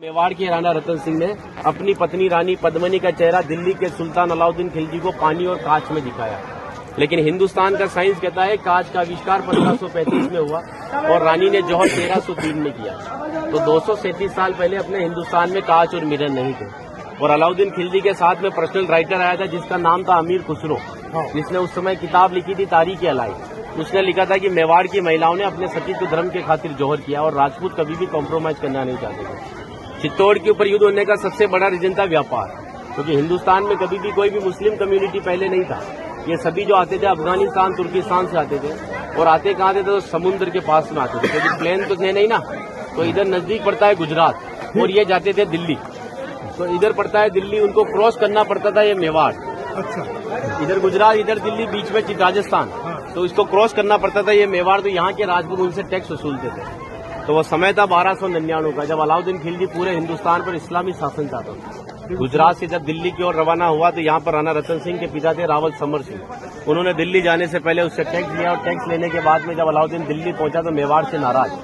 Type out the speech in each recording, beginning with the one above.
मेवाड़ के राणा रतन सिंह ने अपनी पत्नी रानी पद्मिनी का चेहरा दिल्ली के सुल्तान अलाउद्दीन खिलजी को पानी और कांच में दिखाया। लेकिन हिंदुस्तान का साइंस कहता है कांच का आविष्कार 1535 में हुआ और रानी ने जौहर 1303 में किया। तो 237 साल पहले अपने हिंदुस्तान में कांच और मिरर नहीं थे। और अलाउद्दीन खिलजी के साथ में पर्सनल राइटर आया था जिसका नाम था अमीर खुसरो, जिसने उस समय किताब लिखी थी तारीख अलाई। उसने लिखा था कि मेवाड़ की महिलाओं ने अपने सतीत्व धर्म के खातिर जौहर किया और राजपूत कभी भी कॉम्प्रोमाइज करना नहीं चाहते थे। चित्तौड़ के ऊपर युद्ध होने का सबसे बड़ा रीजन था व्यापार, क्योंकि हिंदुस्तान में कभी भी कोई भी मुस्लिम कम्युनिटी पहले नहीं था। ये सभी जो आते थे अफगानिस्तान तुर्किस्तान से आते थे और आते कहाँ थे तो समुद्र के पास में आते थे, क्योंकि प्लेन तो थे नहीं ना। तो इधर नजदीक पड़ता है गुजरात और ये जाते थे दिल्ली। तो इधर पड़ता है दिल्ली, उनको क्रॉस करना पड़ता था ये मेवाड़। अच्छा, इधर गुजरात इधर दिल्ली बीच में राजस्थान, तो इसको क्रॉस करना पड़ता था ये मेवाड़। तो यहाँ के राजपूत उनसे टैक्स वसूलते थे। तो वो समय था 1299 का, जब अलाउद्दीन खिलजी पूरे हिंदुस्तान पर इस्लामी शासन चाहता था। गुजरात से जब दिल्ली की ओर रवाना हुआ तो यहाँ पर राणा रतन सिंह के पिता थे रावल समर सिंह। उन्होंने दिल्ली जाने से पहले उससे टैक्स लिया और टैक्स लेने के बाद में जब अलाउद्दीन दिल्ली पहुंचा तो मेवाड़ से नाराज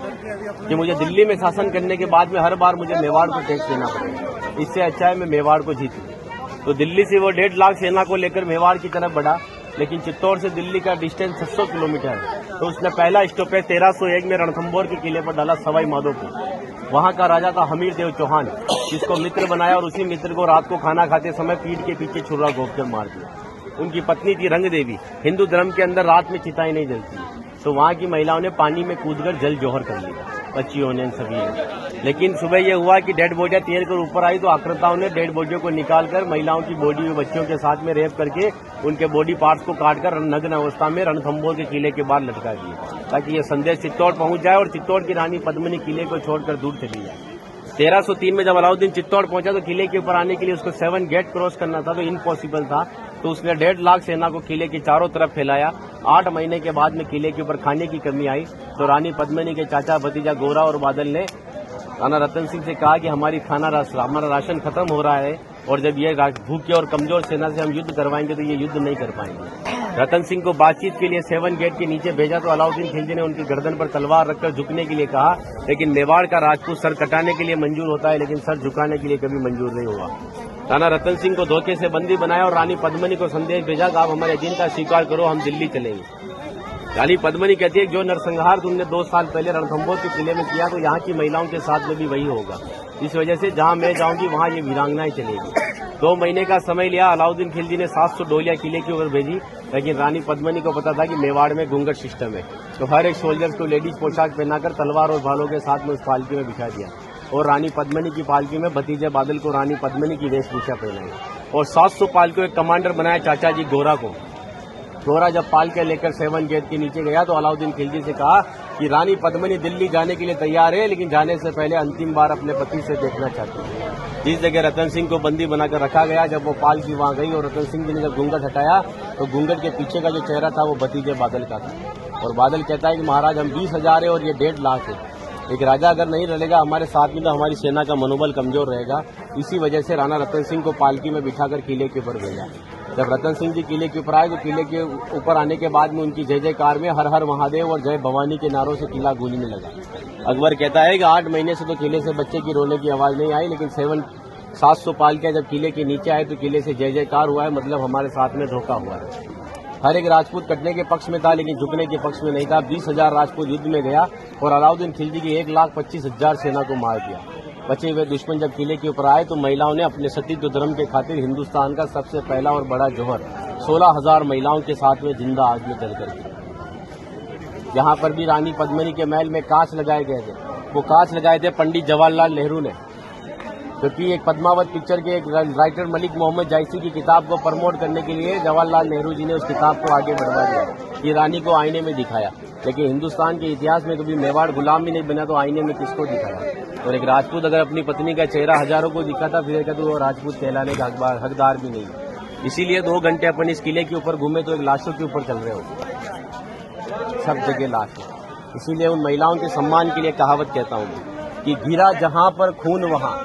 कि मुझे दिल्ली में शासन करने के बाद में हर बार मुझे मेवाड़ को टैक्स देना पड़ेगा, इससे अच्छा है मैं मेवाड़ को जीतूं। तो दिल्ली से वो 1.5 लाख सेना को लेकर मेवाड़ की तरफ बढ़ा। लेकिन चित्तौड़ से दिल्ली का डिस्टेंस 600 किलोमीटर है। तो उसने पहला स्टॉपेज 1301 में रणथंभौर के किले पर डाला सवाई माधोपुर। वहां का राजा था हमीर देव चौहान, जिसको मित्र बनाया और उसी मित्र को रात को खाना खाते समय पीठ के पीछे छुरा घोंपकर मार दिया। उनकी पत्नी थी रंग देवी। हिंदू धर्म के अंदर रात में चिताएं नहीं जलती, तो वहां की महिलाओं ने पानी में कूदकर जल जौहर कर लिया, बच्चियों ने सभी ने। लेकिन सुबह यह हुआ कि डेड बॉडियां तैर कर ऊपर आई तो आक्रांताओं ने डेड बॉडियों को निकालकर महिलाओं की बॉडी में बच्चियों के साथ में रेप करके उनके बॉडी पार्ट्स को काटकर नग्न अवस्था में रणथंभौर के किले के बाहर लटका दिए, ताकि यह संदेश चित्तौड़ पहुंच जाए और चित्तौड़ की रानी पद्मिनी किले को छोड़कर दूर चली जाए। 1303 में जब अलाउद्दीन चित्तौड़ पहुंचा तो किले के ऊपर आने के लिए उसको 7 गेट क्रॉस करना था, तो इम्पॉसिबल था। तो उसने 1.5 लाख सेना को किले के चारों तरफ फैलाया। 8 महीने के बाद में किले के ऊपर खाने की कमी आई तो रानी पद्मिनी के चाचा भतीजा गोरा और बादल ने राणा रतन सिंह से कहा कि हमारा राशन खत्म हो रहा है और जब ये भूखे और कमजोर सेना से हम युद्ध करवाएंगे तो ये युद्ध नहीं कर पाएंगे। रतन सिंह को बातचीत के लिए 7 गेट के नीचे भेजा तो अलाउद्दीन खिलजी ने उनकी गर्दन पर तलवार रखकर झुकने के लिए कहा। लेकिन मेवाड़ का राजपूत सर कटाने के लिए मंजूर होता है, लेकिन सर झुकाने के लिए कभी मंजूर नहीं हुआ। राणा रतन सिंह को धोखे से बंदी बनाया और रानी पद्मिनी को संदेश भेजा कि आप हमारे एजेंट का स्वीकार करो, हम दिल्ली चलेंगे। रानी पद्मिनी कहती है जो नरसंहार तुमने 2 साल पहले रणथंभौर के किले में किया तो यहाँ की महिलाओं के साथ में भी वही होगा। इस वजह से जहाँ मैं जाऊंगी वहाँ ये वीरांगनाएं चलेगी। 2 महीने का समय लिया। अलाउद्दीन खिलजी ने 700 डोलियां किले के ऊपर भेजी, लेकिन रानी पद्मिनी को पता था कि मेवाड़ में घूंघट सिस्टम है। तो हर एक सोल्जर्स को लेडीज पोशाक पहनाकर तलवार और भालों के साथ में उस पालकी में बिठा दिया और रानी पद्मिनी की पालकी में भतीजे बादल को रानी पद्मिनी की वेशभूषा पहनाई और 700 पालकियों एक कमांडर बनाया चाचा जी गोरा को। गोरा जब पालके लेकर 7 गेट के नीचे गया तो अलाउद्दीन खिलजी से कहा कि रानी पद्मिनी दिल्ली जाने के लिए तैयार है, लेकिन जाने से पहले अंतिम बार अपने पति से देखना चाहती है। जिस जगह रतन सिंह को बंदी बनाकर रखा गया, जब वो पालकी वहां गई और रतन सिंह जी ने जब घूंघट हटाया तो घूंघट के पीछे का जो चेहरा था वो भतीजे बादल का था। और बादल कहता है कि महाराज हम 20,000 है और ये 1.5 लाख है। एक राजा अगर नहीं रहेगा हमारे साथ में तो हमारी सेना का मनोबल कमजोर रहेगा। इसी वजह से राणा रतन सिंह को पालकी में बिठाकर किले के ऊपर भेजा। जब रतन सिंह जी किले के ऊपर आए तो किले के ऊपर आने के बाद में उनकी जय जयकार में हर हर महादेव और जय भवानी के नारों से किला गूंजने लगा। अकबर कहता है कि 8 महीने से तो किले से बच्चे की रोने की आवाज नहीं आई, लेकिन 700 पालकियां जब किले के नीचे आए तो किले से जय जयकार हुआ है, मतलब हमारे साथ में धोखा हुआ है। हर एक राजपूत कटने के पक्ष में था लेकिन झुकने के पक्ष में नहीं था। 20,000 राजपूत युद्ध में गया और अलाउद्दीन खिलजी की 1,25,000 सेना को मार दिया। बचे हुए दुश्मन जब किले के ऊपर आए तो महिलाओं ने अपने सतीत्व धर्म के खातिर हिंदुस्तान का सबसे पहला और बड़ा जौहर 16,000 महिलाओं के साथ में जिंदा आग में जलकर किया। यहाँ पर भी रानी पद्मिनी के महल में कांच लगाए गए थे। वो कांच लगाए थे पंडित जवाहरलाल नेहरू ने, क्योंकि एक पद्मावत पिक्चर के एक राइटर मलिक मोहम्मद जायसी की किताब को प्रमोट करने के लिए जवाहरलाल नेहरू जी ने उस किताब को आगे बढ़वा दिया। ये रानी को आईने में दिखाया, लेकिन हिंदुस्तान के इतिहास में कभी मेवाड़ गुलाम भी नहीं बना तो आईने में किसको दिखाया। और एक राजपूत अगर अपनी पत्नी का चेहरा हजारों को दिखाता फिर कहते वो राजपूत कहलाने का हकदार भी नहीं। इसीलिए 2 घंटे अपन इस किले के ऊपर घूमे तो एक लाशों के ऊपर चल रहे हो, सब जगह लाश है। इसीलिए उन महिलाओं के सम्मान के लिए कहावत कहता हूँ कि गिरा जहाँ पर खून वहाँ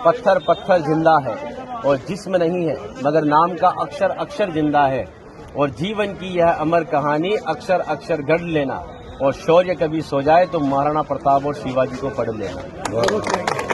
पत्थर पत्थर जिंदा है और जिस्म नहीं है मगर नाम का अक्षर अक्षर जिंदा है। और जीवन की यह अमर कहानी अक्षर अक्षर गढ़ लेना और शौर्य कभी सो जाए तो महाराणा प्रताप और शिवाजी को पढ़ लेना।